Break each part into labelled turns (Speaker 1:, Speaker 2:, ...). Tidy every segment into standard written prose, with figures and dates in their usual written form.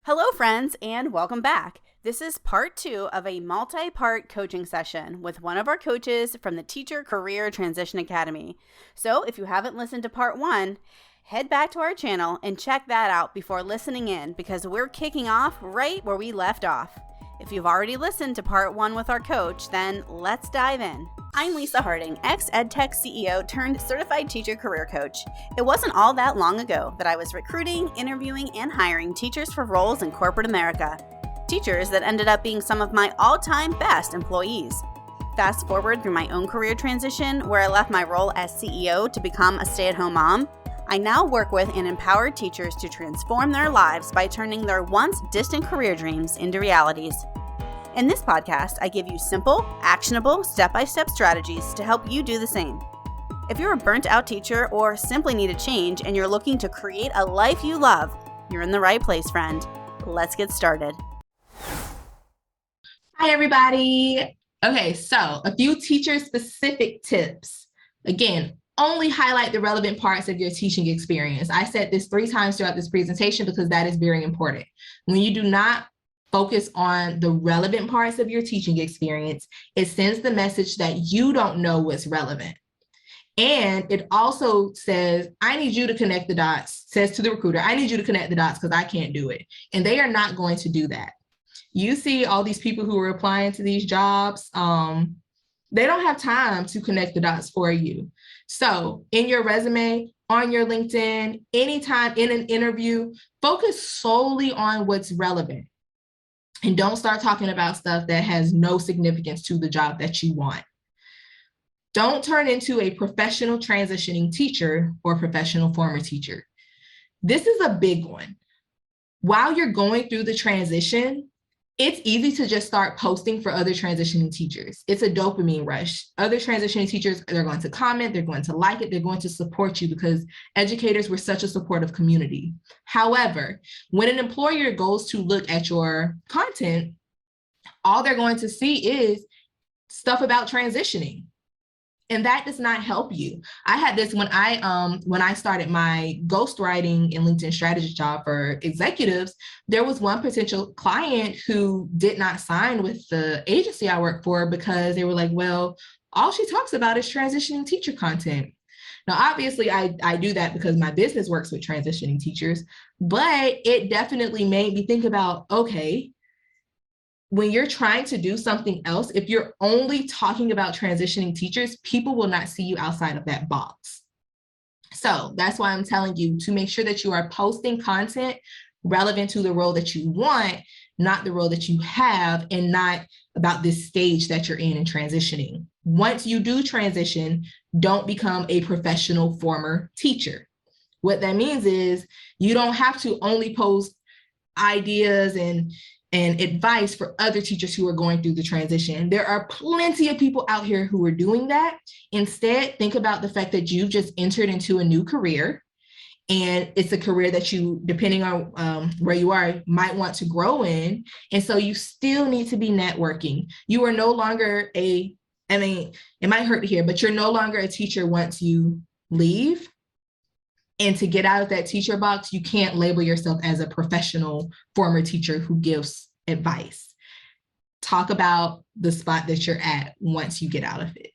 Speaker 1: Hello, friends, and welcome back. This is part 2 of a multi-part coaching session with one of our coaches from the Teacher Career Transition Academy. So if you haven't listened to part 1, head back to our channel and check that out before listening in because we're kicking off right where we left off. If you've already listened to part 1 with our coach, then let's dive in. I'm Lisa Harding, ex-EdTech CEO turned certified teacher career coach. It wasn't all that long ago that I was recruiting, interviewing, and hiring teachers for roles in corporate America. Teachers that ended up being some of my all-time best employees. Fast forward through my own career transition, where I left my role as CEO to become a stay-at-home mom, I now work with and empower teachers to transform their lives by turning their once distant career dreams into realities. In this podcast, I give you simple, actionable, step-by-step strategies to help you do the same. If you're a burnt-out teacher or simply need a change and you're looking to create a life you love, you're in the right place, friend. Let's get started.
Speaker 2: Hi, everybody. Okay, so a few teacher-specific tips. Again, only highlight the relevant parts of your teaching experience. I said this 3 times throughout this presentation because that is very important. When you do not focus on the relevant parts of your teaching experience, it sends the message that you don't know what's relevant. And it also says, I need you to connect the dots, says to the recruiter, I need you to connect the dots because I can't do it. And they are not going to do that. You see all these people who are applying to these jobs, they don't have time to connect the dots for you. So in your resume, on your LinkedIn, anytime in an interview, focus solely on what's relevant. And don't start talking about stuff that has no significance to the job that you want. Don't turn into a professional transitioning teacher or professional former teacher. This is a big one. While you're going through the transition, it's easy to just start posting for other transitioning teachers. It's a dopamine rush. Other transitioning teachers, they're going to comment, they're going to like it, they're going to support you because educators were such a supportive community. However, when an employer goes to look at your content, all they're going to see is stuff about transitioning. And that does not help you. I had this when I started my ghostwriting and LinkedIn strategy job for executives. There was one potential client who did not sign with the agency I work for because they were like, well, all she talks about is transitioning teacher content. Now, obviously, I do that because my business works with transitioning teachers, but it definitely made me think about, okay, when you're trying to do something else, if you're only talking about transitioning teachers, people will not see you outside of that box. So that's why I'm telling you to make sure that you are posting content relevant to the role that you want, not the role that you have, and not about this stage that you're in transitioning. Once you do transition, don't become a professional former teacher. What that means is you don't have to only post ideas and advice for other teachers who are going through the transition. There are plenty of people out here who are doing that. Instead, think about the fact that you've just entered into a new career, and it's a career that you, depending on where you are, might want to grow in. And so you still need to be networking. You are no longer it might hurt to hear, but you're no longer a teacher once you leave. And to get out of that teacher box, you can't label yourself as a professional former teacher who gives advice. Talk about the spot that you're at once you get out of it,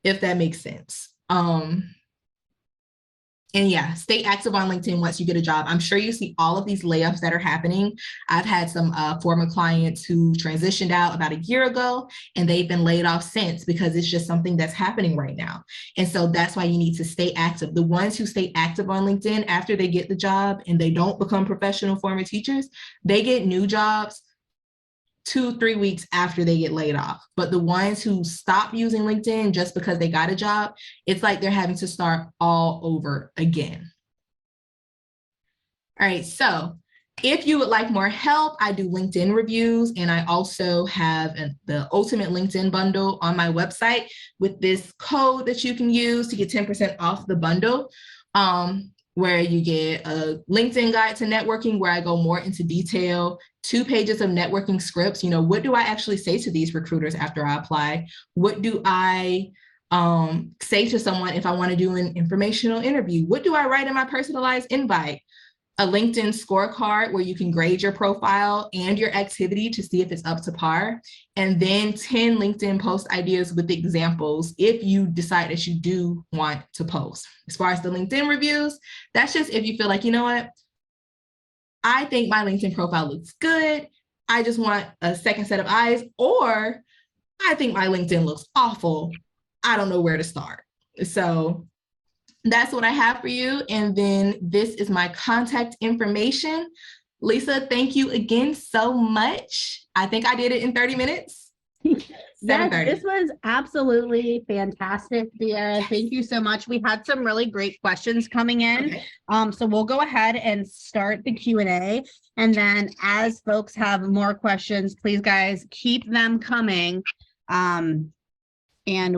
Speaker 2: if that makes sense. And yeah, stay active on LinkedIn once you get a job. I'm sure you see all of these layoffs that are happening. I've had some former clients who transitioned out about a year ago, and they've been laid off since because it's just something that's happening right now. And so that's why you need to stay active. The ones who stay active on LinkedIn after they get the job and they don't become professional former teachers, they get new jobs 2-3 weeks after they get laid off. But the ones who stop using LinkedIn just because they got a job, it's like they're having to start all over again. All right, so if you would like more help, I do LinkedIn reviews, and I also have the Ultimate LinkedIn bundle on my website with this code that you can use to get 10% off the bundle. Where you get a LinkedIn guide to networking, where I go more into detail, 2 pages of networking scripts. You know, what do I actually say to these recruiters after I apply? What do I say to someone if I want to do an informational interview? What do I write in my personalized invite? a LinkedIn scorecard where you can grade your profile and your activity to see if it's up to par, and then 10 LinkedIn post ideas with examples if you decide that you do want to post. As far as the LinkedIn reviews, that's just if you feel like, you know what, I think my LinkedIn profile looks good. I just want a second set of eyes, or I think my LinkedIn looks awful. I don't know where to start. So that's what I have for you. And then this is my contact information. Lisa, thank you again so much. I think I did it in 30 minutes.
Speaker 3: Yes, this was absolutely fantastic, Dia.
Speaker 2: Yes.
Speaker 3: Thank you so much. We had some really great questions coming in.
Speaker 2: Okay.
Speaker 3: So we'll go ahead and start the Q&A. And then as folks have more questions, please guys, keep them coming. And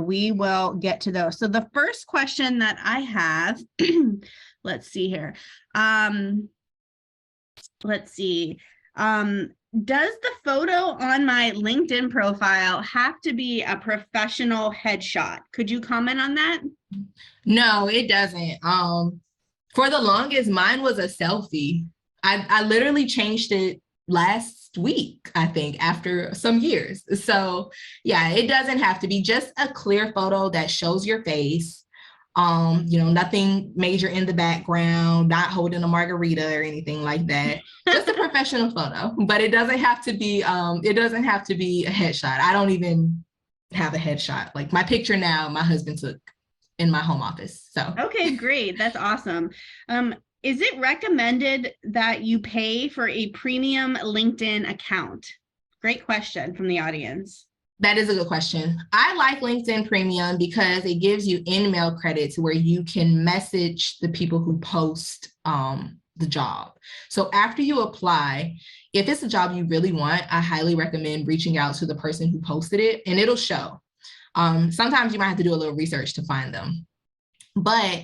Speaker 3: we will get to those. So the first question that I have, let's see here. Let's see. Does the photo on my LinkedIn profile have to be a professional headshot? Could you comment on that?
Speaker 2: No, it doesn't. For the longest, mine was a selfie. I literally changed it last week, I think, after some years. So yeah, it doesn't have to be, just a clear photo that shows your face. Nothing major in the background, not holding a margarita or anything like that. Just a professional photo, but it doesn't have to be a headshot. I don't even have a headshot. Like my picture now, my husband took in my home office. So
Speaker 3: okay, great. That's awesome. Is it recommended that you pay for a premium LinkedIn account? Great question from the audience.
Speaker 2: that is a good question. I like LinkedIn Premium because it gives you in-mail credits where you can message the people who post the job. So after you apply, if it's a job you really want, I highly recommend reaching out to the person who posted it, and it'll show. Sometimes you might have to do a little research to find them, but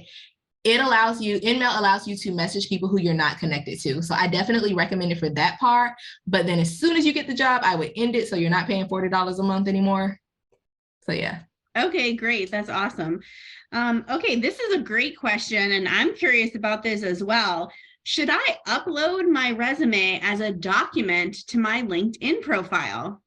Speaker 2: in-mail allows you to message people who you're not connected to. So I definitely recommend it for that part. But then as soon as you get the job, I would end it so you're not paying $40 a month anymore. So yeah.
Speaker 3: Okay, great. That's awesome. Okay, this is a great question, and I'm curious about this as well. Should I upload my resume as a document to my LinkedIn profile?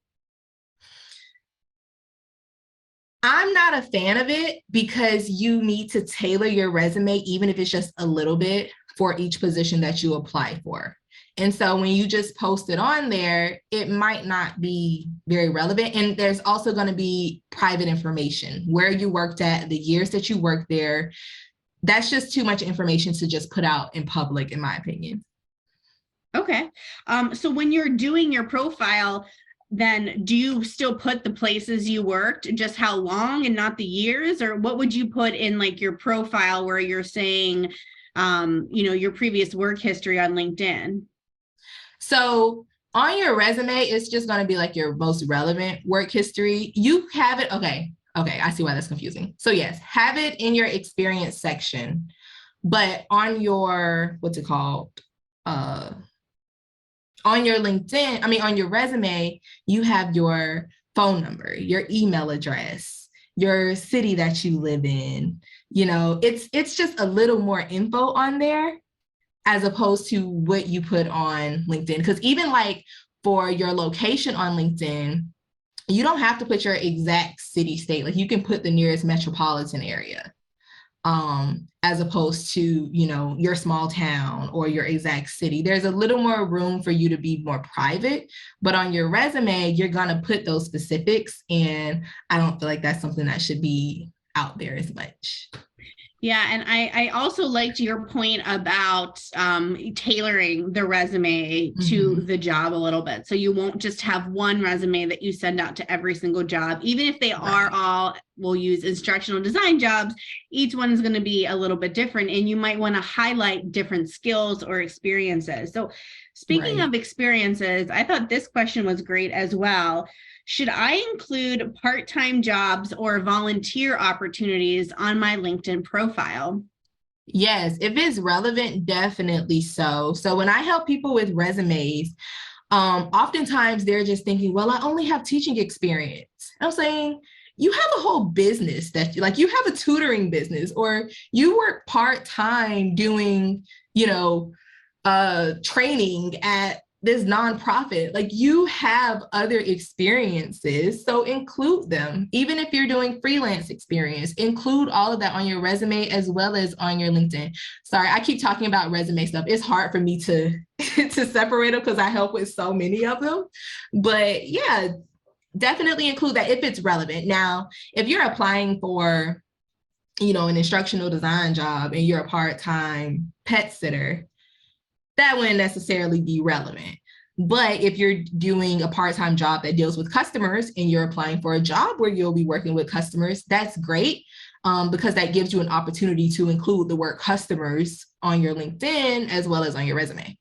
Speaker 2: I'm not a fan of it because you need to tailor your resume, even if it's just a little bit, for each position that you apply for. And so when you just post it on there, it might not be very relevant. And there's also going to be private information, where you worked at, the years that you worked there. That's just too much information to just put out in public, in my opinion.
Speaker 3: Okay. So when you're doing your profile, then do you still put the places you worked, just how long and not the years? Or what would you put in like your profile where you're saying, your previous work history on LinkedIn?
Speaker 2: So on your resume, it's just going to be like your most relevant work history. You have it. Okay. I see why that's confusing. So yes, have it in your experience section, but on your, what's it called? On your LinkedIn, on your resume, you have your phone number, your email address, your city that you live in. It's just a little more info on there as opposed to what you put on LinkedIn. Because even like for your location on LinkedIn, you don't have to put your exact city, state. Like you can put the nearest metropolitan area. As opposed to, your small town or your exact city. There's a little more room for you to be more private, but on your resume, you're going to put those specifics. And I don't feel like that's something that should be out there as much.
Speaker 3: Yeah, and I also liked your point about tailoring the resume to the job a little bit. So you won't just have one resume that you send out to every single job, even if they are all, we'll use instructional design jobs, each one is going to be a little bit different, and you might want to highlight different skills or experiences. So speaking of experiences, I thought this question was great as well. Should I include part-time jobs or volunteer opportunities on my LinkedIn profile?
Speaker 2: Yes, if it's relevant, definitely so. So when I help people with resumes, oftentimes they're just thinking, well, I only have teaching experience. I'm saying, you have a whole business that you have a tutoring business, or you work part-time doing, training at this nonprofit. Like, you have other experiences, so include them. Even if you're doing freelance experience, include all of that on your resume as well as on your LinkedIn. Sorry, I keep talking about resume stuff. It's hard for me to to separate them because I help with so many of them. But yeah, definitely include that if it's relevant. Now, if you're applying for, an instructional design job and you're a part-time pet sitter, that wouldn't necessarily be relevant. But if you're doing a part-time job that deals with customers and you're applying for a job where you'll be working with customers, that's great, because that gives you an opportunity to include the word customers on your LinkedIn as well as on your resume.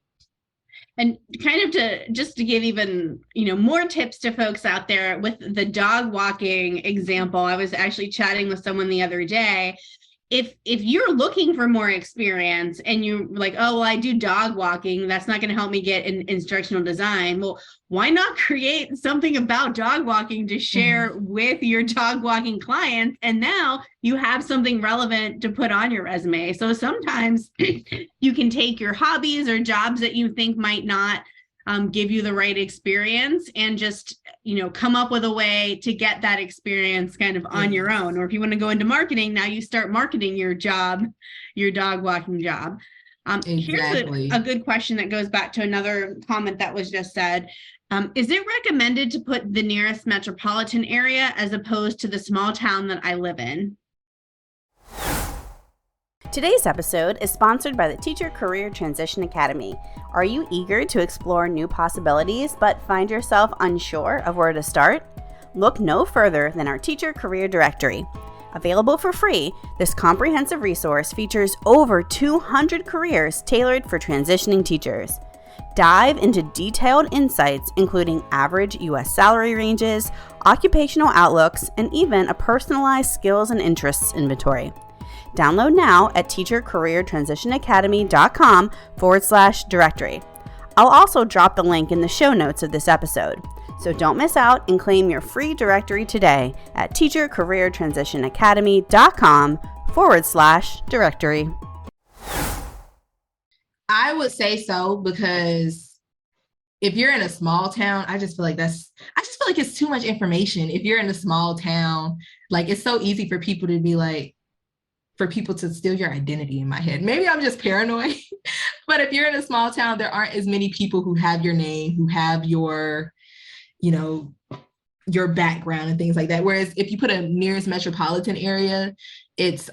Speaker 3: And kind of to give even, more tips to folks out there with the dog walking example, I was actually chatting with someone the other day. If you're looking for more experience and you're like, oh, well, I do dog walking, that's not going to help me get in instructional design. Well, why not create something about dog walking to share with your dog walking clients? And now you have something relevant to put on your resume. So sometimes you can take your hobbies or jobs that you think might not give you the right experience and just, come up with a way to get that experience kind of on your own. Or if you want to go into marketing, now you start marketing your job, your dog walking job.
Speaker 2: Exactly.
Speaker 3: Here's a good question that goes back to another comment that was just said. Is it recommended to put the nearest metropolitan area as opposed to the small town that I live in?
Speaker 1: Today's episode is sponsored by the Teacher Career Transition Academy. Are you eager to explore new possibilities but find yourself unsure of where to start? Look no further than our Teacher Career Directory. Available for free, this comprehensive resource features over 200 careers tailored for transitioning teachers. Dive into detailed insights including average U.S. salary ranges, occupational outlooks, and even a personalized skills and interests inventory. Download now at teachercareertransitionacademy.com/directory. I'll also drop the link in the show notes of this episode. So don't miss out and claim your free directory today at teachercareertransitionacademy.com/directory.
Speaker 2: I would say so, because if you're in a small town, I just feel like it's too much information. If you're in a small town, like, it's so easy for people to be like, for people to steal your identity in my head. Maybe I'm just paranoid, but if you're in a small town, there aren't as many people who have your name, who have your, your background and things like that. Whereas if you put a nearest metropolitan area, it's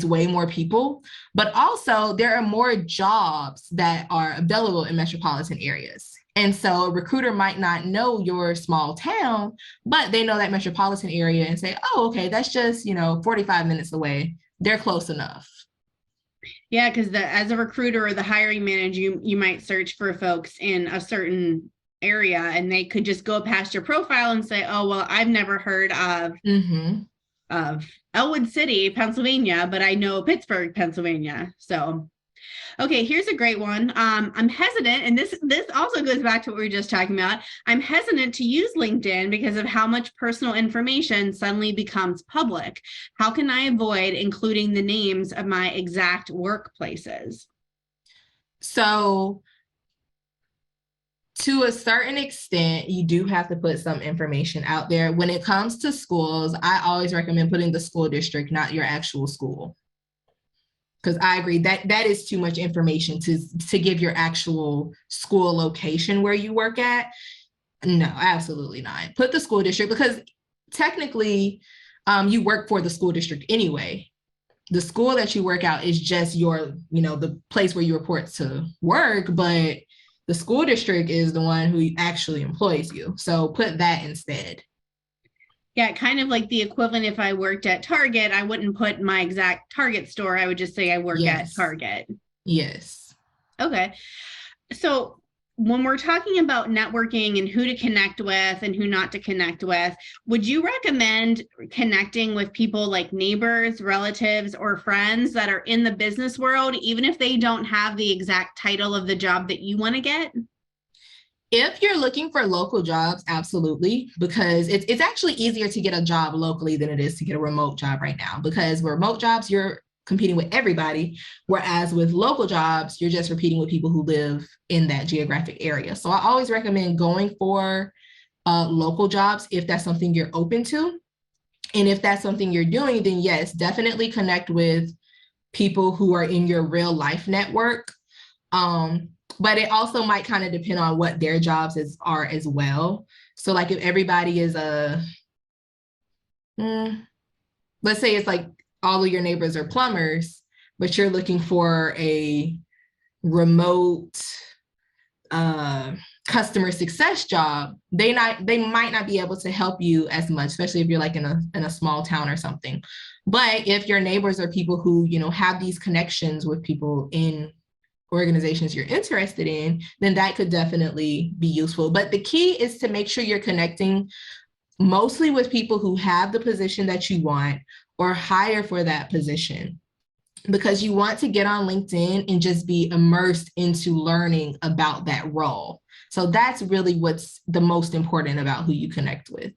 Speaker 2: way more people, but also there are more jobs that are available in metropolitan areas. And so a recruiter might not know your small town, but they know that metropolitan area and say, oh, okay, that's just, 45 minutes away. They're close enough.
Speaker 3: Yeah, because as a recruiter or the hiring manager, you might search for folks in a certain area and they could just go past your profile and say, oh, well, I've never heard of Elwood City, Pennsylvania, but I know Pittsburgh, Pennsylvania. So, okay, here's a great one. I'm hesitant, and this also goes back to what we were just talking about. I'm hesitant to use LinkedIn because of how much personal information suddenly becomes public. How can I avoid including the names of my exact workplaces?
Speaker 2: So, to a certain extent, you do have to put some information out there. When it comes to schools, I always recommend putting the school district, not your actual school. Because I agree that is too much information to give your actual school location where you work at. No, absolutely not. Put the school district, because technically you work for the school district anyway. The school that you work out is just your, the place where you report to work, but the school district is the one who actually employs you. So put that instead.
Speaker 3: Yeah, kind of like the equivalent. If I worked at Target, I wouldn't put my exact Target store. I would just say I work at Target.
Speaker 2: Yes.
Speaker 3: Okay. So when we're talking about networking and who to connect with and who not to connect with, would you recommend connecting with people like neighbors, relatives, or friends that are in the business world, even if they don't have the exact title of the job that you want to get?
Speaker 2: If you're looking for local jobs, absolutely, because it's actually easier to get a job locally than it is to get a remote job right now, because with remote jobs, you're competing with everybody. Whereas with local jobs, you're just competing with people who live in that geographic area. So I always recommend going for local jobs if that's something you're open to. And if that's something you're doing, then yes, definitely connect with people who are in your real life network. But it also might kind of depend on what their jobs are as well. So like if everybody is let's say it's like all of your neighbors are plumbers, but you're looking for a remote customer success job, they might not be able to help you as much, especially if you're like in a small town or something. But if your neighbors are people who, you know, have these connections with people in organizations you're interested in, then that could definitely be useful. But the key is to make sure you're connecting mostly with people who have the position that you want or hire for that position, because you want to get on LinkedIn and just be immersed into learning about that role. So that's really what's the most important about who you connect with.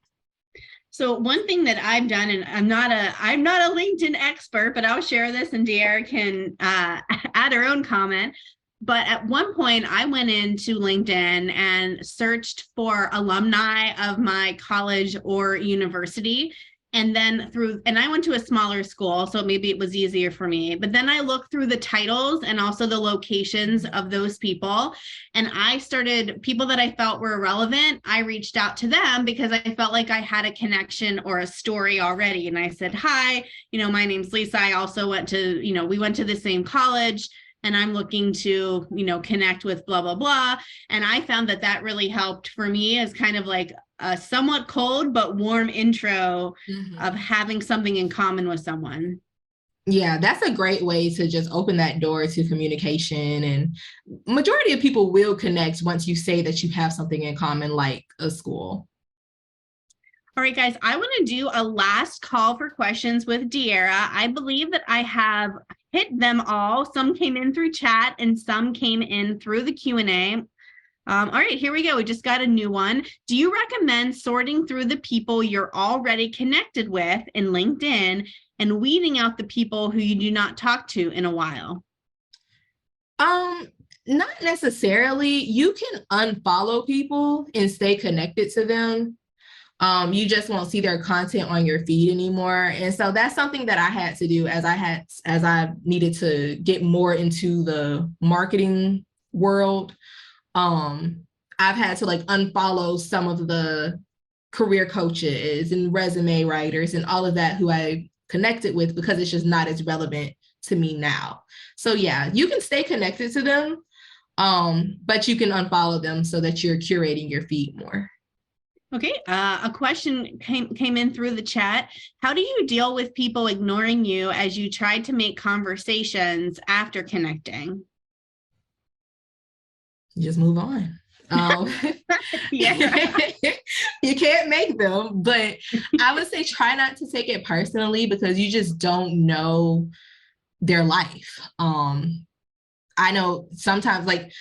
Speaker 3: So one thing that I've done, and I'm not a LinkedIn expert, but I'll share this and De'Ara can add her own comment. But at one point I went into LinkedIn and searched for alumni of my college or university. And then I went to a smaller school, so maybe it was easier for me. But then I looked through the titles and also the locations of those people. And I started, people that I felt were relevant, I reached out to them because I felt like I had a connection or a story already. And I said, hi, my name's Lisa. I also went to, we went to the same college, and I'm looking to, connect with blah, blah, blah. And I found that really helped for me as kind of like a somewhat cold but warm intro of having something in common with someone.
Speaker 2: Yeah, that's a great way to just open that door to communication. And majority of people will connect once you say that you have something in common, like a school.
Speaker 3: All right, guys, I want to do a last call for questions with De'Ara. I believe that I have hit them all. Some came in through chat and some came in through the Q&A. All right, here we go. We just got a new one. Do you recommend sorting through the people you're already connected with in LinkedIn and weeding out the people who you do not talk to in a while?
Speaker 2: Not necessarily. You can unfollow people and stay connected to them. You just won't see their content on your feed anymore. And so that's something that I had to do as I needed to get more into the marketing world. I've had to like unfollow some of the career coaches and resume writers and all of that who I connected with, because it's just not as relevant to me now. So yeah, you can stay connected to them, but you can unfollow them so that you're curating your feed more.
Speaker 3: Okay, a question came in through the chat. How do you deal with people ignoring you as you tried to make conversations after connecting?
Speaker 2: You just move on.
Speaker 3: Yeah.
Speaker 2: You can't make them, but I would say try not to take it personally, because you just don't know their life. I know sometimes, like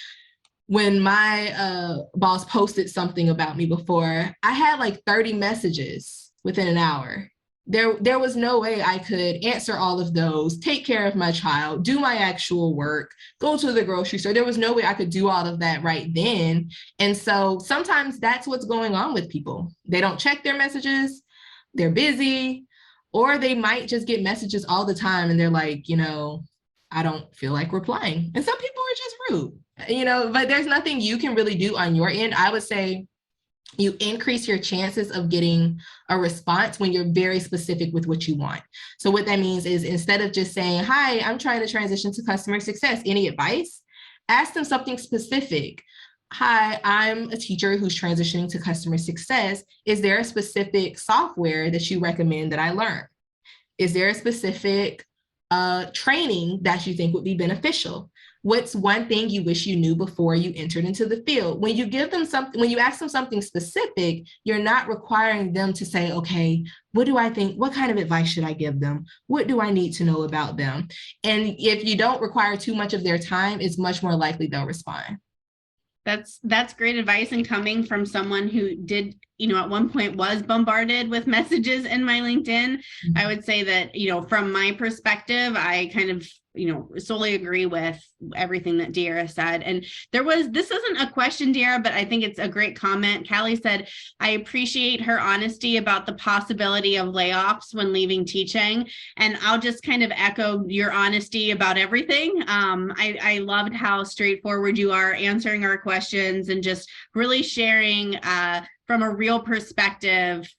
Speaker 2: when my boss posted something about me before, I had like 30 messages within an hour. There was no way I could answer all of those, take care of my child, do my actual work, go to the grocery store. There was no way I could do all of that right then. And so sometimes that's what's going on with people. They don't check their messages, they're busy, or they might just get messages all the time and they're like, I don't feel like replying. And some people are just rude, but there's nothing you can really do on your end. I would say you increase your chances of getting a response when you're very specific with what you want. So what that means is, instead of just saying, hi, I'm trying to transition to customer success, any advice? Ask them something specific. Hi, I'm a teacher who's transitioning to customer success. Is there a specific software that you recommend that I learn? Is there a specific training that you think would be beneficial? What's one thing you wish you knew before you entered into the field? When you give them something, when you ask them something specific, you're not requiring them to say, okay, what do I think? What kind of advice should I give them? What do I need to know about them? And if you don't require too much of their time, it's much more likely they'll respond.
Speaker 3: That's great advice, and coming from someone who did, at one point was bombarded with messages in my LinkedIn. I would say that, from my perspective, I kind of, solely agree with everything that De'Ara said. And this isn't a question, De'Ara, but I think it's a great comment. Callie said, I appreciate her honesty about the possibility of layoffs when leaving teaching. And I'll just kind of echo your honesty about everything. I loved how straightforward you are answering our questions and just really sharing from a real perspective,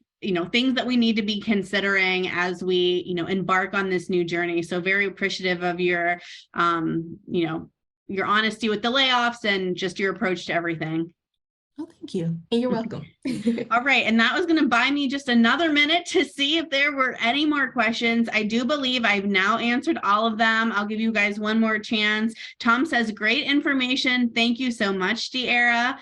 Speaker 3: things that we need to be considering as we, embark on this new journey. So very appreciative of your, your honesty with the layoffs and just your approach to everything.
Speaker 2: Oh, thank you. And you're welcome.
Speaker 3: All right. And that was going to buy me just another minute to see if there were any more questions. I do believe I've now answered all of them. I'll give you guys one more chance. Tom says, great information. Thank you so much, De'Ara.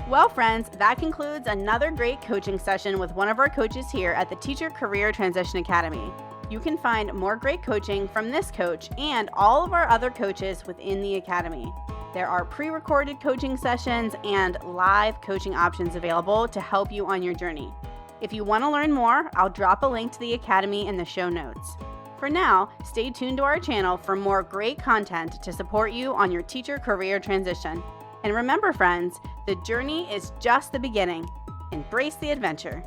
Speaker 1: Well, friends, that concludes another great coaching session with one of our coaches here at the Teacher Career Transition Academy. You can find more great coaching from this coach and all of our other coaches within the Academy. There are pre-recorded coaching sessions and live coaching options available to help you on your journey. If you want to learn more, I'll drop a link to the Academy in the show notes. For now, stay tuned to our channel for more great content to support you on your teacher career transition. And remember, friends, the journey is just the beginning. Embrace the adventure.